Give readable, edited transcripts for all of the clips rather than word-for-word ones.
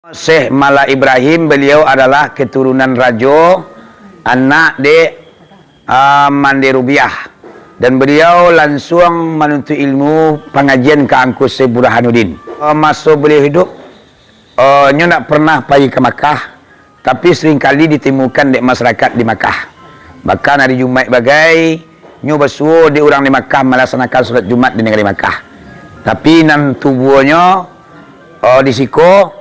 Syekh Mala Ibrahim, beliau adalah keturunan Rajo, anak di Mandi Rubiah, dan beliau langsung menuntut ilmu pengajian ke Angkus Syekh Burhanuddin. Masa beliau hidup, nyo nak pernah pergi ke Makkah, tapi seringkali ditemukan di masyarakat di Makkah. Bahkan hari Jumat bagai, nyo bersuruh di orang di Makkah melaksanakan solat Jumat di negeri Makkah. Tapi nan tubuhnya di siko,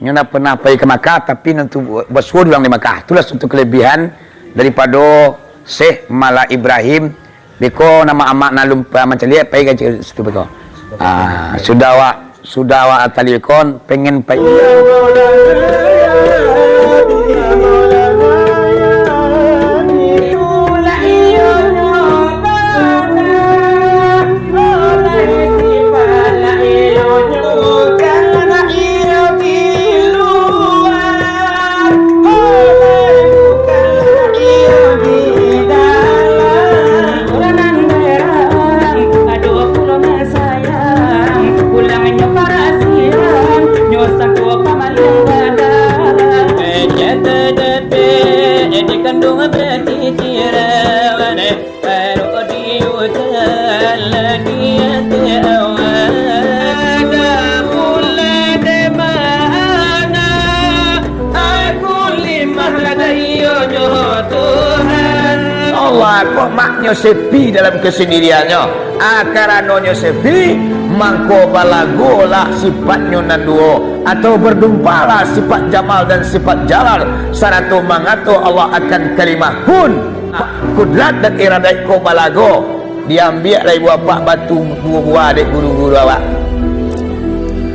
nyo nak pernah pergi ke Makkah, tapi nanti bersuruh orang di Makkah. Itulah satu kelebihan daripada Syekh Mala Ibrahim. Beko nama amak nalum macam lihat pergi ke situ beko. Sudah awak talikon pengen pergi. Allah kok maknya sepi dalam kesendiriannya. Karanonyo sepi, mangko balagolah sifatnya nanduo, atau berdumpalah sifat jamal dan sifat jalal. Saratu mangato Allah akan kalimah kun. Kudrat dan iradat ko balago diambil dari bapak batu buah adik guru-guru awak.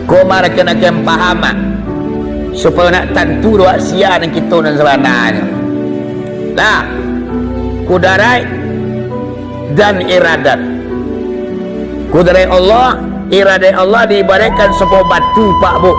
Ko marakan akan pahaman supaya nak tentu doa sia dan kita dan sebenarnya. Nah, kudarai dan iradat. Kudarai Allah, iradat Allah diibaratkan sebuah batu pak bu.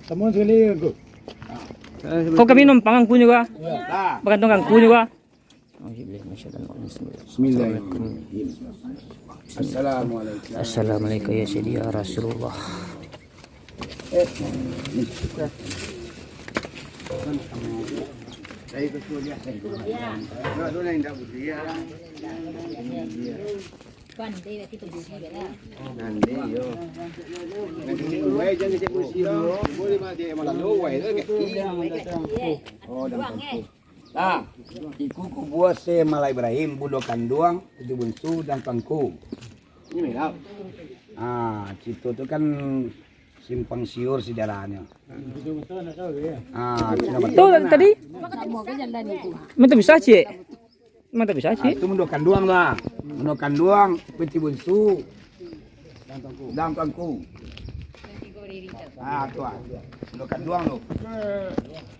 Kamu sekali aku. Kau kami numpang angku juga. Bergantung angku juga. Bismillahirrahmanirrahim. Assalamualaikum. Assalamualaikum ya Sayyidi ya Rasulullah. Saya betul ya. Enggak dulu yang tak budi ya. Nanti yo. Nanti gue jangan cek busi yo. Boleh mati malah lo wae tu ke. Oh dan tangku. Nah, iku ku buat Syekh Mala Ibrahim budo kanduang, tujuh bunsu dan tangku. Ini lah. Situ tu kan simpang siur sejarahnya. Betul tadi. Mana bisa cik? Mana bisa cik? Itu budo kanduang lah. Budo kanduang, peti bunsu dan tangku. Tuan. Bunukan doang lo.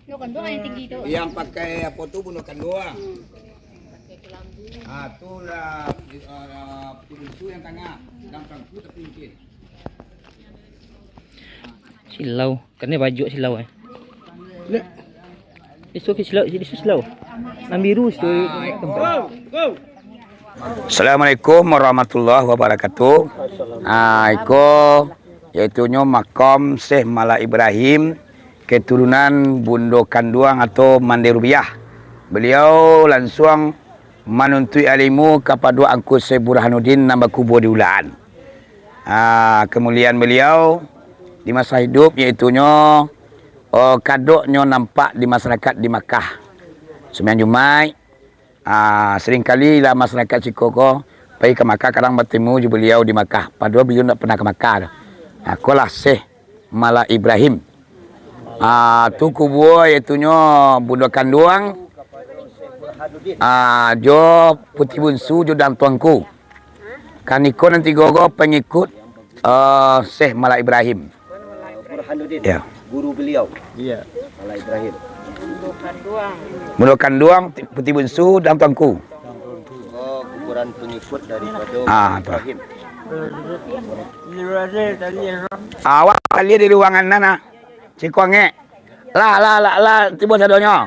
Bunukan doang yang tinggi itu. Yang pakai apa tuh bunukan doang. Tuh lah pintu yang tengah, dan tangku tapi mungkin. Silau, kan ni baju silau eh. It's okay, slow. This is slow. Yang biru itu tempat. Assalamualaikum warahmatullahi wabarakatuh. Iko yaitunya makam Syekh Mala Ibrahim keturunan Bundo Kanduang atau Mande Rubiah. Beliau langsung menuntut ilmu kepada Angku Syekh Burhanuddin nambah kubur di Ulaan. Kemuliaan beliau di masa hidup yaitunya kadoknya nampak di masyarakat di Makkah. Sembilan Jumaat seringkali lah masyarakat Cikoko pergi ke Makkah, kadang bertemu beliau di Makkah. Padahal beliau tak pernah ke Makkah. Akulah Syekh Mala Ibrahim. Tu kubur yaitunya Bundo Kanduang. Jo putih bungsu jo dan tuanku. Kaniko nanti gogo pengikut Syekh Mala Ibrahim. Burhanuddin. Ya. Guru beliau. Iya. Mala Ibrahim. Bundo Kanduang putih bungsu dan tuanku. Oh, kuburan pengikut daripada Ibrahim. Awak lihat di ruangan nana. Cikonge. La tiba sadonyo.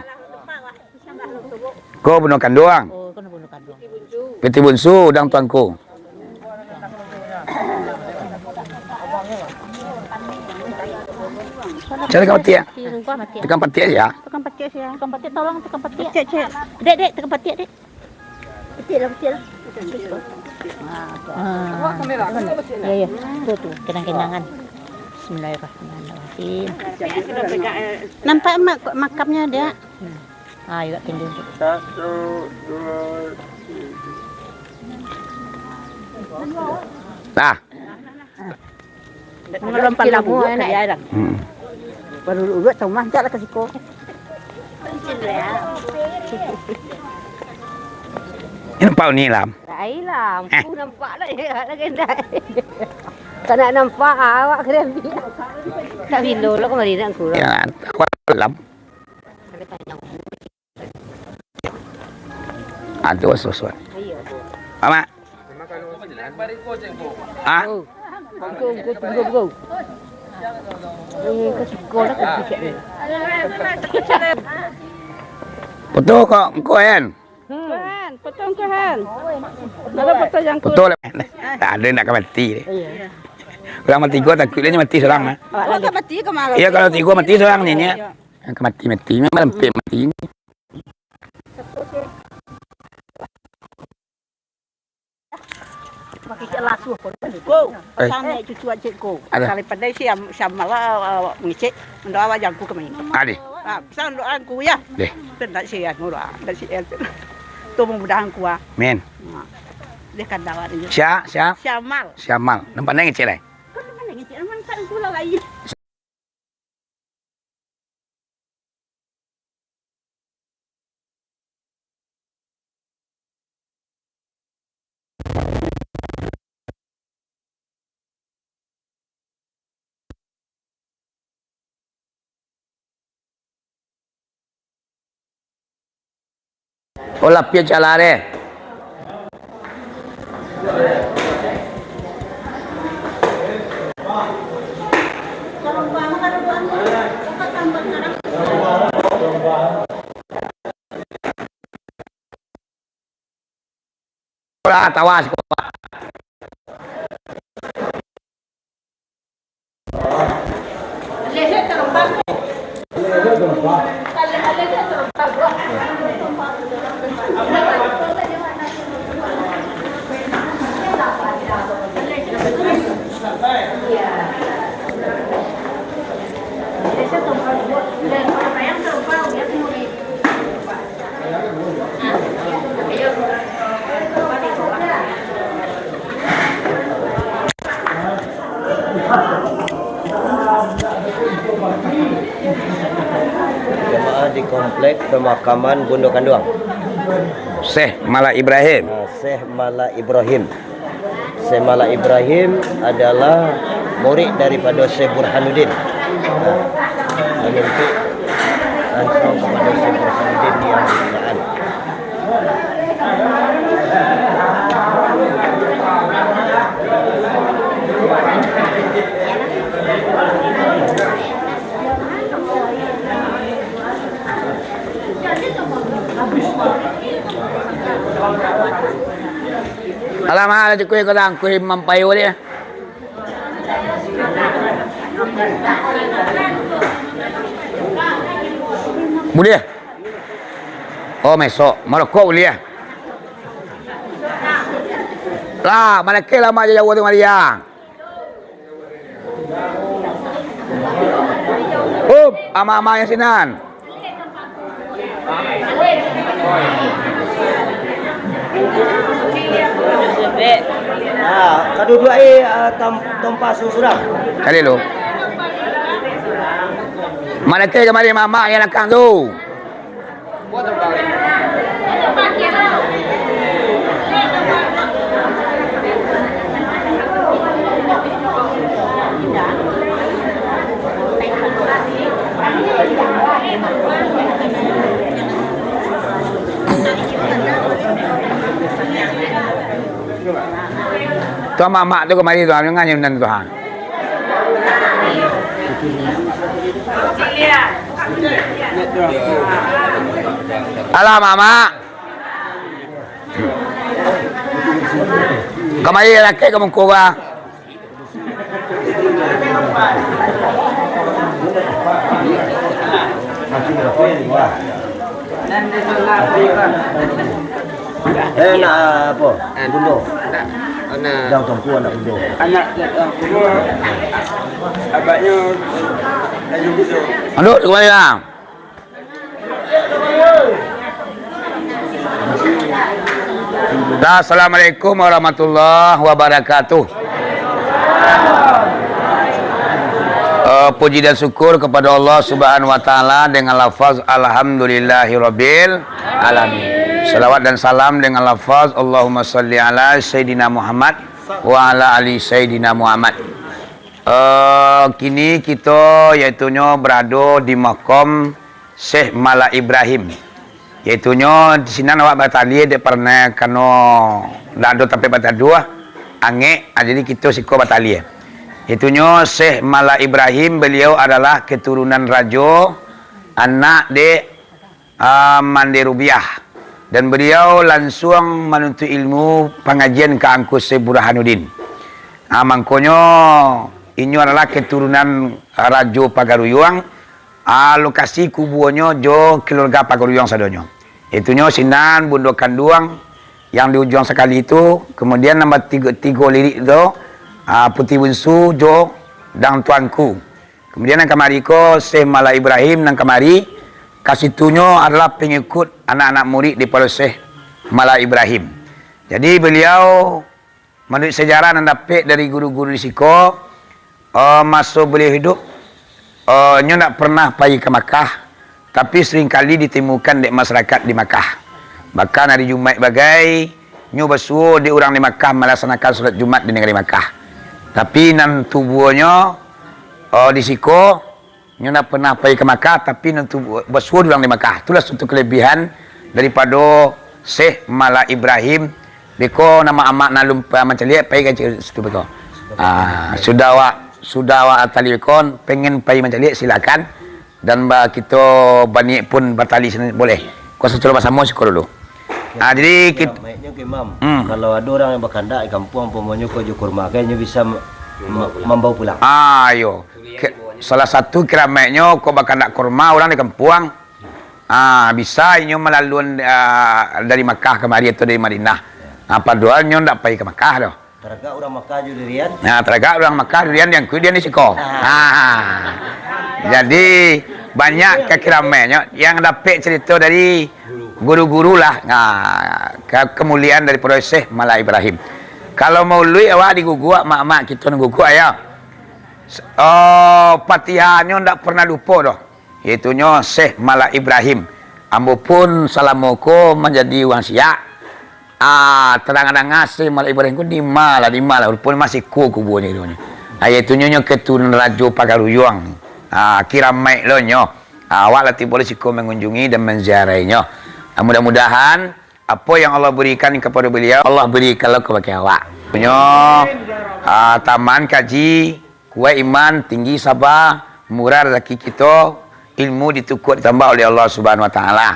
Ko Bundo Kanduang. Oh, kena bunuh kandung. Putih bungsu dan tuanku. Cara kau mati ya? Tekan pati aja. Tekan petik ya. Tekan petik tolong tekan petik. Cek. Dek, tekan petik, Dek. Petik lah. Ya. Tu. Kenang-kenangan. Bismillahirrahmanirrahim. Nampak makamnya dia. Juga tinggi. 1, 2. Nah. Melompat lagu kerja dah. Baru urut rumah jaklah ke siko. Nampak ni lam. Ailah, aku nampak dah lagi dah. Tak nak nampak awak kena ambil. Tak window lah kemari nak aku. Ya, awak lam. Aduh, sesuatu. Mama. Go. Ke siko lah ke sikit ni. Betul kok, kau kan? Kan, potong ke kan. Mana potong yang Betul lah. Tak ada nak mati ni. Kalau mati gua takut dia mati seorang. awak tak mati ke malam. Iya kalau tiga mati seorang ni nya. Mati memang lempik mati ni. Pakai lasuh pun. Go. Pasang naik cucu cikgu. Ada. Kali pandai siam malah ngecek mendoa wajangku kemana. Adi. Pasang doaku ya. Deh. Tak sian doa, tak sian. Tu mudah-mudahan ku ah. Men. Dia kan dapat dia. Syamal. Syamal. Nampak nangis cik lai. Kau mana ngecek man tak ku lah lagi. Olah pia calare. Olah tawas ko. Jemaah di komplek pemakaman Bundo Kanduang. Syekh Mala Ibrahim. Syekh Mala Ibrahim. Syekh Mala Ibrahim adalah murid daripada Syekh Burhanuddin. Menuntut langsung kepada Syekh Burhanuddin di Ulaan. Alamak, ada kuih kadang kuih mampayo dia. Boleh? Oh, mesok. Marokko boleh? Lah, mana ke lama je jauh tu Maria. Ama-ama yang sinan. Kedua-dua tempat susurah. Kali lu. Mana ke kemari mama yang nakang tu? Tu mama tu kemari tu, jangan nyunan tu hang. Alah mama. Kemari laki kamu kuba. Nak apa? Bunuh. Yang tumpu anak bunuh. Anak abaknya lagi busuk. Duduk kemari lah. Assalamualaikum warahmatullahi wabarakatuh. Puji dan syukur kepada Allah Subhanahu wa taala dengan lafaz alhamdulillahirabbil alamin. Salawat dan salam dengan lafaz Allahumma salli ala Sayyidina Muhammad wa ala ali Sayyidina Muhammad. Kini kita iaitunya berada di makam Syekh Mala Ibrahim. Iaitunya di sini awak batali dia pernah kena dado tapi batadua angek, jadi kita siko batali. Iaitunya Syekh Mala Ibrahim, beliau adalah keturunan raja anak de Manderubiah. Dan beliau langsung menuntut ilmu pengajian ke Angkus Syekh Burhanuddin. Mangkonyo ini adalah keturunan Raja Pagaruyuang. Lokasi kubuannya jo keluarga Pagaruyuang sadonyo. Itunya Sinan Bundo Kanduang yang di ujung sekali itu. Kemudian nombor tiga lirik itu Putih Bunsu jo dan tuanku. Kemudian yang kemari ko Syekh Mala Ibrahim yang kemari. Kasitunya adalah pengikut anak-anak murid di Palo Syekh Mala Ibrahim. Jadi beliau menurut sejarah dan dapat dari guru-guru di Siko, masa beliau hidup, nya tak pernah pergi ke Makkah, tapi seringkali ditemukan di masyarakat di Makkah. Bahkan hari Jumat bagai, nya bersuruh di orang di Makkah melaksanakan solat Jumat di negeri Makkah. Tapi nan tubuhnya di Siko, nya tak pernah pergi ke Makkah, tapi nanti bersuruh orang di Makkah. Itulah satu kelebihan daripada Syekh Mala Ibrahim. Beko nama amak nalum macam lihat pergi ke situ beko. Sudah awak tali kon pengen pergi macam lihat silakan. Dan kita banyak pun bertali sini boleh. Kuasa coba sama sekolah dulu. Jadi kita Imam, kalau ada orang yang berkandak di kampung umpamanya kau jukur makannya bisa membawa pulang. Ayo. Salah satu keramatnya kau bakal nak kurma orang di kampung. Bisa ini melalui dari Makkah kemari atau dari Madinah. Paduannya tak pergi ke Makkah dah. Teragak orang Makkah durian. Teragak orang Makkah durian yang kemudian di Siko. Jadi banyak kekeramatnya yang dapat cerita dari guru-guru lah. Kemuliaan daripada Syekh Mala Ibrahim. Kalau mau lui awak diguguk mak-mak kita nguguk ayah. Patihannya tak pernah lupa dah. Iaitunya Syekh Mala Ibrahim. Ambo pun salamoko menjadi orang Siak. Terang-terang Syekh Mala Ibrahim pun di malah walaupun masih kubunya itu. Iaitunya keturunan Raja Pagaruyuang. Kiramai lo nyo. Awak latih boleh siko mengunjungi dan menziarainya. Mudah-mudahan apa yang Allah berikan kepada beliau, Allah berikan kepada awak. Punya taman kaji kuat iman, tinggi sabar, murah rezeki kita, ilmu ditukar ditambah oleh Allah Subhanahu wa taala.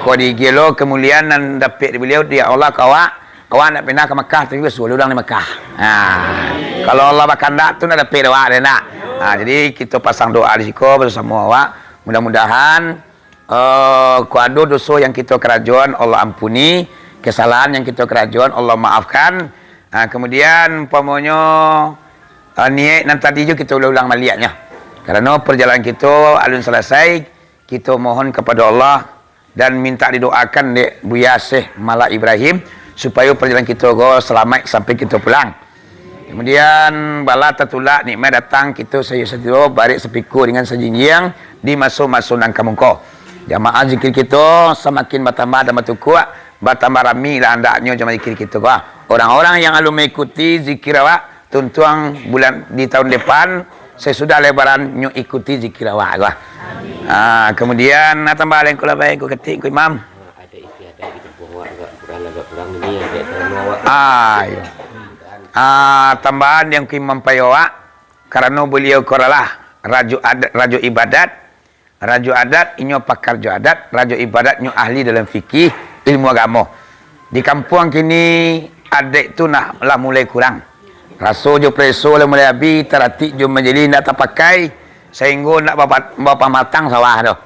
Kau digelo kemuliaan dan dapat beliau dia Allah kawak awak nak pindah ke Mekah tu suruh orang di Mekah. Kalau Allah berkehendak tu nak ada doa dia nak. Jadi kita pasang doa di situ bersama awak. Mudah-mudahan kuado dosa yang kita kerajaan Allah ampuni, kesalahan yang kita kerajaan Allah maafkan. Kemudian umpamanya niat nan tadi juga kita ulang maliatnya. Karena perjalanan kita alun selesai, kita mohon kepada Allah dan minta didoakan di Buya Syekh Malak Ibrahim supaya perjalanan kita selamat sampai kita pulang. Kemudian bala tertulak nikmat datang kita saya sedia barik sepiku dengan sejinjing di masuk-masuk nang kamungko. Jamaah zikir kita semakin bertambah dan bertukuk, bertambah rami lah hendaknya jamaah zikir kita. Orang-orang yang alu mengikuti zikir awak tuntuang bulan di tahun depan saya sudah lebaran nyu ikuti zikir awak. Kemudian tambah lain kula baik ku ketik ku imam. Ada istiadat kita bawa agak kurang ini ada kerana awak. Tambahan yang ku imam payowa karena beliau koralah raja ibadat. Raja adat inyo pakar adat, raja ibadat nyo ahli dalam fikih ilmu agama. Di kampung kini adik tu nak lah mulai kurang. Raso jo preso lah mulai habis, teratik jo menjadi nak terpakai sehingga nak bapa matang sawah tu.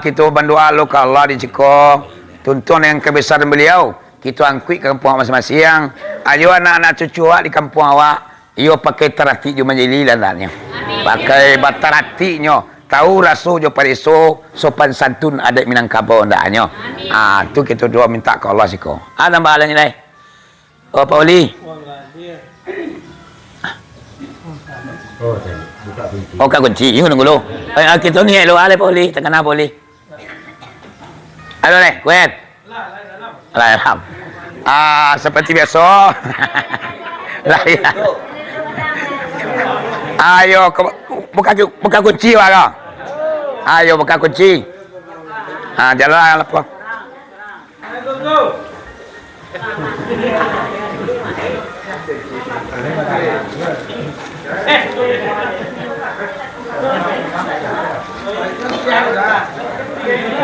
Kita berdoa lo ke Allah di Ceko. Tuntun yang kebesaran beliau, kita angkut ke kampung masing-masing. Ayo anak-anak cucu awak di kampung awak, iyo pakai teratik jo menjadi landanya. Pakai bataratiknya. Tahu rasul jo pariso sopan santun adik Minangkabau ndaknya. Tu kita doa minta ke Allah siko. Ada bahalannya lai. Pak Oli. Buka kunci. Yun nunggu lo. Kita ni lo ale Pak Oli, tekan apa Oli? Halo le, kuat. Alhamdulillah. Seperti biasa. Lah. Ayo buka kunci wala. Ayo buka kunci. Jalan apa?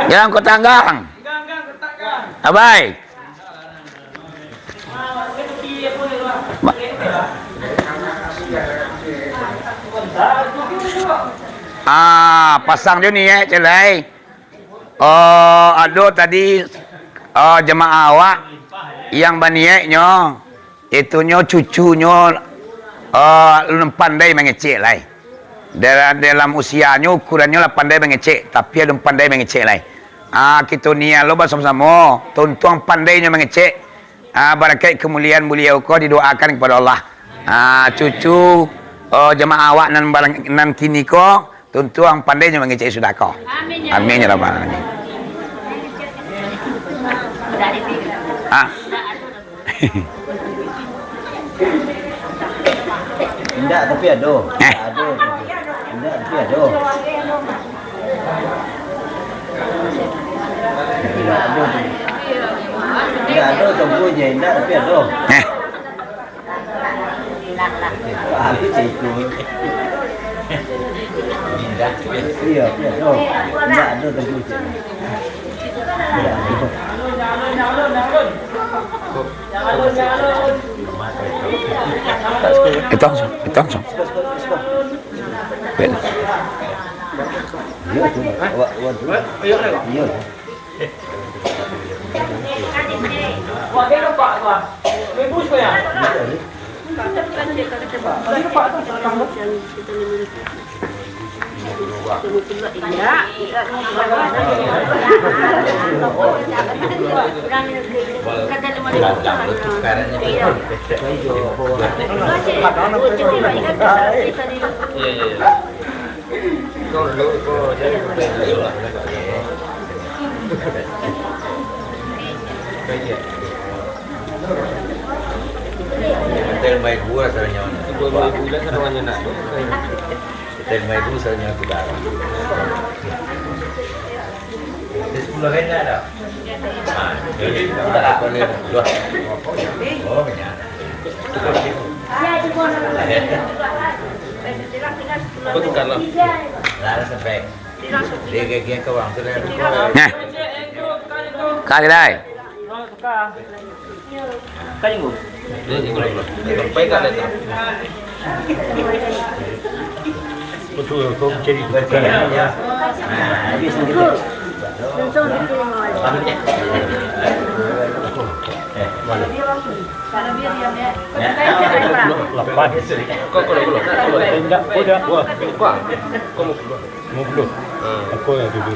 Jangan kau tanggang. Abai. Pasang dia ni celai. Ada tadi jemaah awak yang baniaknya itunya cucunya pandai mengecek lai. Dalam usianya ukurannya lah pandai mengecek, tapi ada pandai mengecek lai. Kita niat lo bersama-sama tuntang pandainya mengecek. Barakat kemuliaan beliau kau didoakan kepada Allah. Cucu jemaah awak nan kini ko tuntang pandainya mengecek sudah kau. Amin ya rabbal alamin. Tidak tapi ada. Tidak tapi ada. Tidak ada tempuhnya, tidak tapi ada. Habis itu. Iya, ada. Tidak ada tempuhnya. Itong. Iya. Hotel Mai Gua rasanya. Dua bulan sarangnya nak. Hotel Mai Gua rasanya kita. Di 10 hari tak ada. Jadi tak boleh dua. Oh banyak. Betul kan lo? Lara sampai. Dia kayak kau orang tu lah. Nah. Kali dah. tukar. Kan jenguk. Pegang letak. Betul kau jadi betul. Habis nanti. Langsung dikirim oleh. Lapan. Kau keluar. Enggak, udah. Wah, kuah. Kau mau keluar. Mau belum? Aku yang dulu.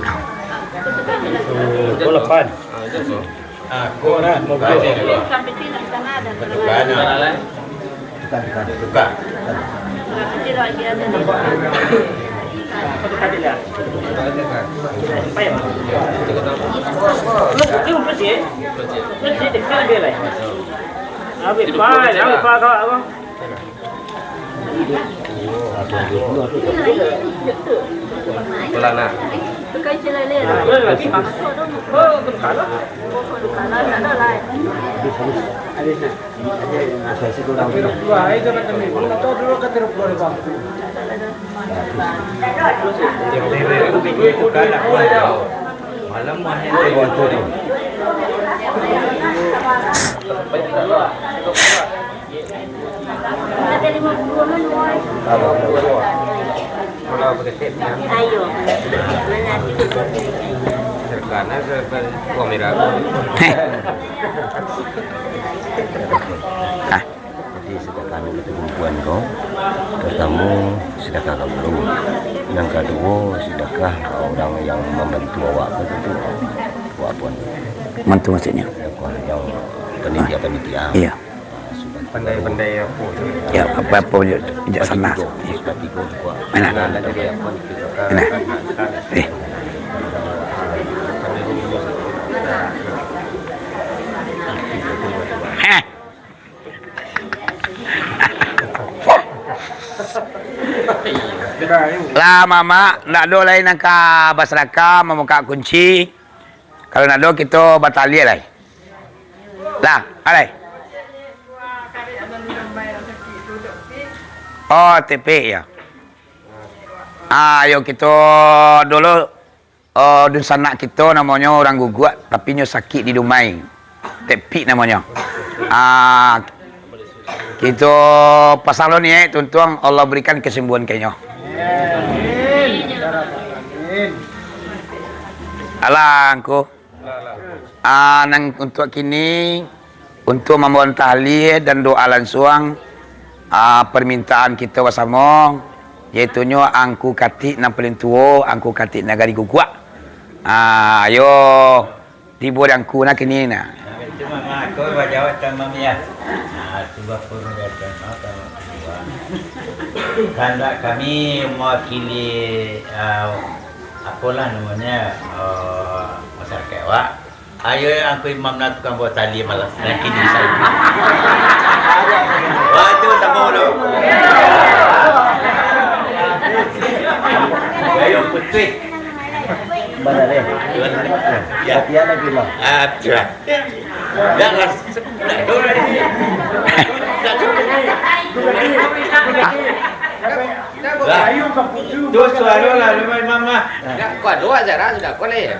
Kau lapan. Itu so. Aku nak mau belum. Sampai sini di sana ada. Tukar. Kecil lagi ada nih. Satu kali lah. Payah. Lu bersih. Bersih dekat dia lah. Habis kau apa? Pelana. Tukar celai le. Lagi kan? Oh, tukar lah. Kalau ada lah. Malam mana tu? Ada 50-an woi. Kalau begitu Ayo. Mana tiga. karena kamera. Jadi sedekah kemampuan kau. Pertama sedekah kamu. Yang kedua sedekah orang yang membantu awak itu awak pun. Mantu maksudnya. Yang panitia. Iya. Pandai-pandai apa? Ya, apa-apa je sana. Mana? Mana? Heh. Lah mama, nak do lain angka basraka membuka kunci. Kalau nak do kita batalia lah. Lah, alai. Oh, TP ya. Ayo kita dulu di sana kita namanya orang guguak tapi nyo sakit di Dumai. TP namanya. Kita pasal lo ni tuan-tuan Allah berikan kesembuhan kayaknya. Alangku. Nang untuk kini untuk membawa tahlil dan doa langsung permintaan kita bersama iaitu angku katik nang paling tua angku katik negari guguak. Ayo tibur angku nak kini na. Cuma aku baca sama dia. Coba pun baca sama. Karena kami mewakili apalah namanya masyarakat awak. Ayo aku imam nak tukang buat tali malas dan kini saya. Wah tu tak mau lo. Ayo putih. Benar ya? Ya. Dia lagi mah. Dah. Dah lah. Tu suara lah rumah mama. Kau doa saya sudah kau leh.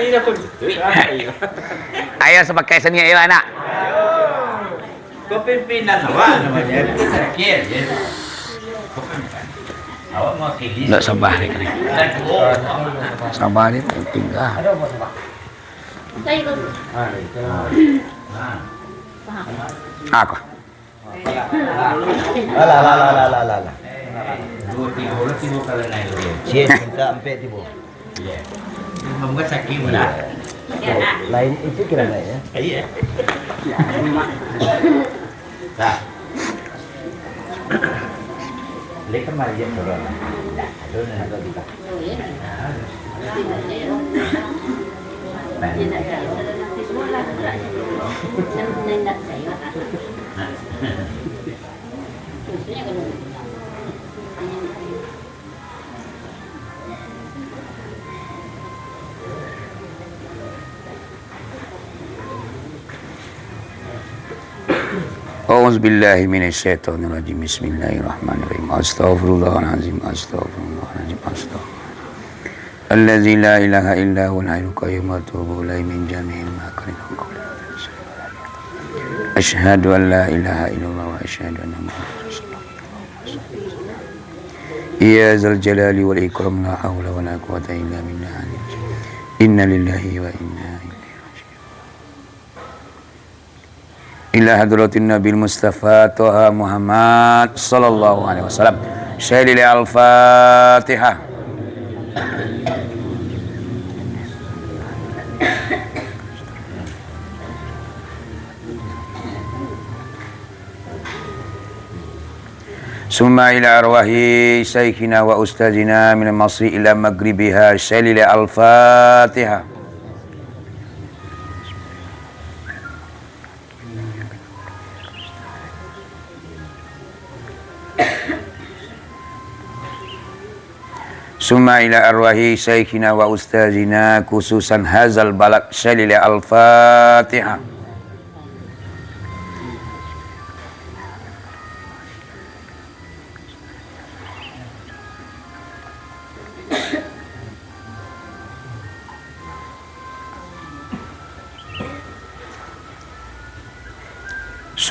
Ini pun. Ayo sebagai seni ayo anak. Kau pimpinan awak namanya. Sakit je. Awak mau pilih. Tak sabar ni. Sabar ni penting lah. Aku. Alah. Tiba kalau naik dulu. Cien minta sampai tiba. Ya. Memang sakit mana? Lain itu kira lain ya. Iya. Tak. Lepas mari dia turun. Turun ada kita. A'udzubillahi minasyaitonirrajim. Bismillahirrahmanirrahim. Astaghfirullahalazim. Astaghfirullahalazim. Astaghfirullah. الذي لا إله إلا هو الحي القيوم وأتوب إليه من جميع المكاره أشهد أن لا إله إلا الله وأشهد أن محمدا رسول الله يا ذا الجلال والإكرام لا حول ولا قوة إلا بالله إنا لله وإنا إليه راجعون إلى حضرة النبي المصطفى طه محمد صلى الله عليه وسلم شهد الفاتحة. ثم إلى أرواح شيخنا وأستاذنا من المصري إلى مغربها شهد الفاتحة. ثم إلى أرواح شيخنا وأستاذنا خصوصا هذا البلد شهد الفاتحة.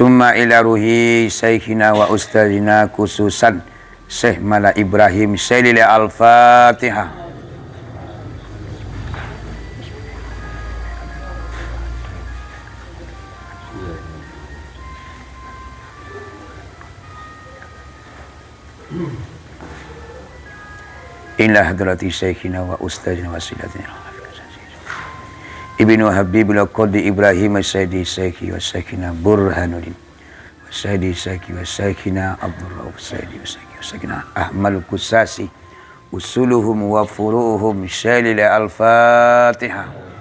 Summa ila ruhi syekhina wa ustazina khususan Syekh Mala Ibrahim Syalil Al-Fatihah. Ila hadrati syekhina wa ustazina wa silatina Ibnu Habibul Qadi Ibrahim Sayyidi Syekhi wa Syekhina Burhanuddin wa Sayyidi Syekhi wa Syekhina Abdul Rauf Sayyidi wa Syekhi wa Syekhina Ahmad Kusasi usuluhum wa furuhum Syalil Al-Fatihah.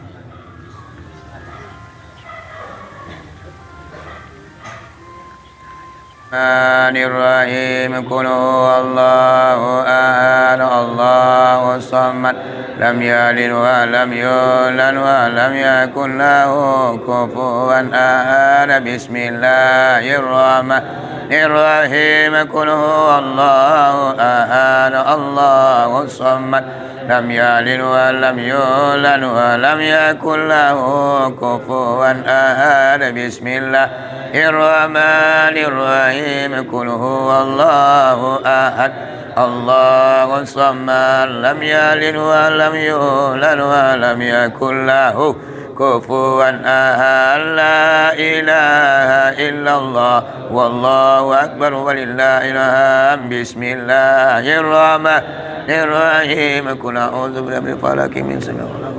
Bismillahirrahmanirrahim. Qul huwallahu ahad, Allahu samad, lam yalid wa lam yulad wa lam yakul lahu kufuwan ahad. Bismillahirrahmanirrahim. Qul huwallahu ahad, Allahu samad, lam yalid wa lam yulad wa lam yakul lahu kufuwan ahad. Bismillahirrahmanirrahim. Qul huwallahu ahad, Allahu samad, lam yalid wa lam yulad wa lam yakul lahu kufuwan ahad. La ilaha illallah wallahu akbar walillahil hamd. Bismillahirrahmanirrahim. Qul a'udzu birabbil falaq min sharri ma khalaq.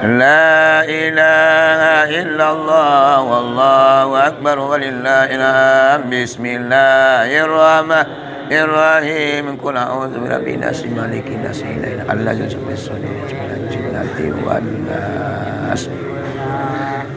La ilaha illallah wallahu akbar walillahil hamd. Bismillahirrahmanirrahim. Qul a'udzu birabbin nas malikin nas ilahin allazi yusabbihu minal jinnati wan nas.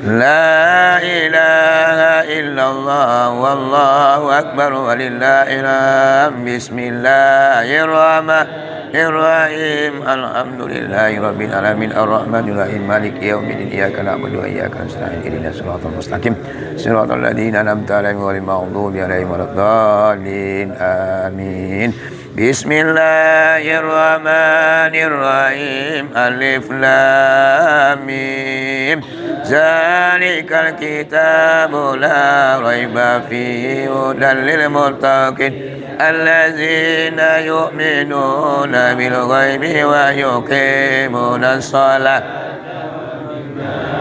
La ilaha illallah wallahu akbar walillahil hamd. Bismillahirrahmanirrahim. Alhamdulillahi rabbil alamin arrahmanir rahim maliki yaumiddin iyyaka na'budu wa iyyaka nasta'in ihdinas siratal mustaqim siratal ladzina an'amta 'alaihim ghairil maghdubi 'alaihim waladdallin amin. Bismillahirrahmanirrahim. Alif lam mim. Zalikal kitabu la raiba fihi hudan lil muttaqin allazina yu'minuna bil ghaibi wa yuqimuna shalah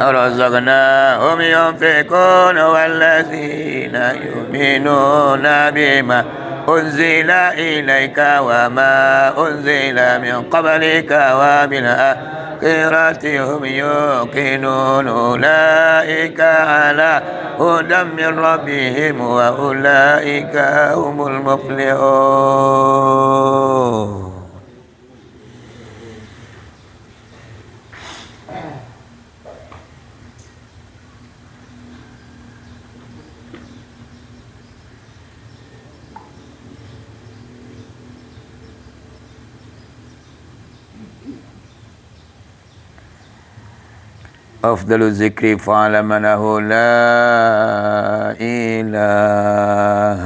razaqnahum yunfiquna wallazina yu'minuna bima unzila ilaika wa ma unzila min qablika wa bil akhirati hum yuqinun ulaika ala hudan min rabbihim wa ulaika humul muflihun. Afdalu zikri fa'ala manahu la ilaha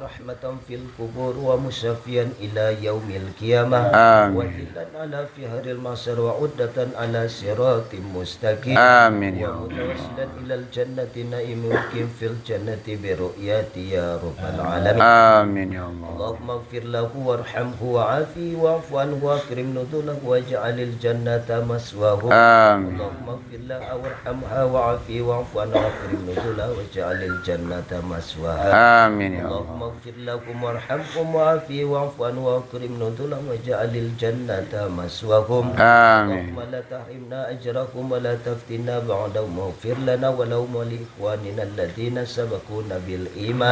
ورحمة في القبور ومشافيا إلى يوم القيامة آمين. وذلا على فهر المعصر وعدة على صراط مستقيم آمين يا الله. ومتوسلا إلى الجنة نائم مقيم في الجنة برؤياتي يا رب العالمين. آمين يا الله. اللهم اغفر له وارحمه وعافيه واعف عنه واكرم نزله واجعل الجنة مسواه. آمين. اللهم اغفر لها وارحمها وعافيه واعف عنها واكرم نزلها واجعل الجنة مسواها. آمين يا الله. اللهم اغفر لهم وارحمهم وعافيه واعف عنهم واكرم نزلهم واجعل الجنة مسواهم. آمين. اللهم لا تحرمنا أجرهم ولا تفتنا بعدهم واغفر لنا ولهم ولإخواننا الذين سبقونا بالإيمان.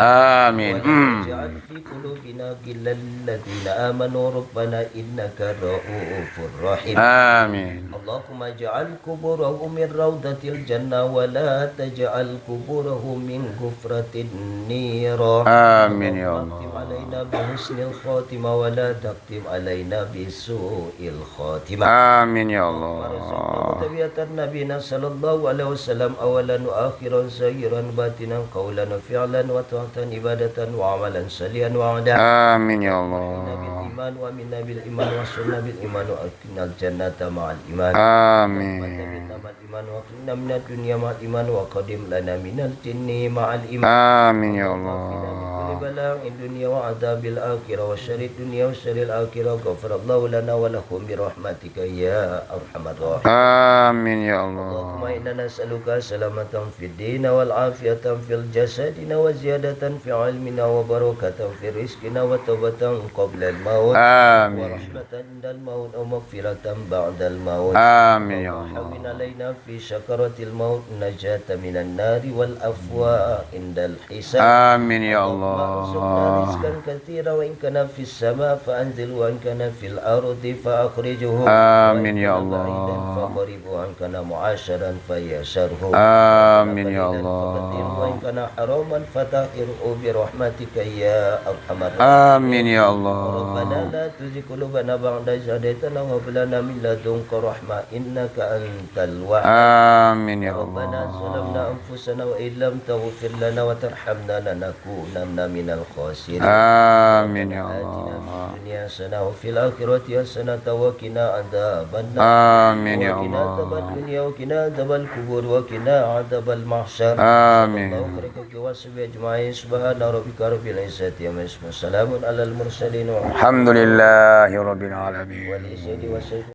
آمين. ولا تجعل في قلوبنا غلا للذين آمنوا ربنا إنك رؤوف رحيم. آمين. اللهم اجعل قبورهم من روضة الجنة ولا تجعل قبورهم من غفرة النيران. آمين يا اللهم اختم الله. علينا بحسن الخاتمة ولا تختم علينا بسوء الخاتمة. آمين يا الله. ارزقنا تبعة نبينا صلى الله عليه وسلم أولا وآخرا ظاهرا باطنا قولا وفعلا وطاعة عبادة وعملا صالحا وعدا. آمين يا آمنا الله. بالإيمان وآمنا بالإيمان وصلنا بالإيمان وأدخلنا الجنة مع الإيمان. آمين. وتبنا مع الإيمان وقنا من الدنيا مع الإيمان وقدم لنا من الجن مع الإيمان. آمين يا وقنا من كل الله. بلاء الدنيا وعذاب الآخرة وشر الدنيا وشر الآخرة غفر الله لنا ولكم برحمتك يا أرحم الراحمين. آمين يا اللهم الله. إنا نسألك سلامة في الدين والعافية في الجسد وزيادة في علمنا وبركة في رزقنا وتوبة قبل الموت آمين. ورحمة عند الموت ومغفرة بعد الموت. آمين يا اللهم هون الله. علينا في شكرة الموت نجاة من النار والأفواه عند الحساب. آمين يا اللهم ارزقنا الله. رزقا كثيرا وإن كان في السماء فأنزل وإن كان في الأرض فأخرجه. آمين يا وإن كان بعيدا الله. فقربه وإن كان معاشرا فيسره. آمين يا قليلا فقدره وإن الله. كان حراما فتطهره برحمتك يا أرحم الراحمين. آمين يا ربنا الله. لا تزغ قلوبنا بعد إذ هديتنا وهب لنا من لدنك رحمة إنك أنت الوهاب. آمين يا ربنا ظلمنا الله. أنفسنا وإن لم تغفر لنا وترحمنا لنكونن من الخاسرين. آمين يا آتنا في الله. الدنيا حسنة وفي الآخرة حسنة وقنا عذاب النار. آمين يا وقنا عذاب الله. الدنيا وقنا عذاب القبور وقنا عذاب المحشر. آمين. صلى الله عليه وسلم أجمعين سبحان ربك رب العزة عما يصفون سلام على المرسلين الحمد لله رب العالمين. والعزة والسيد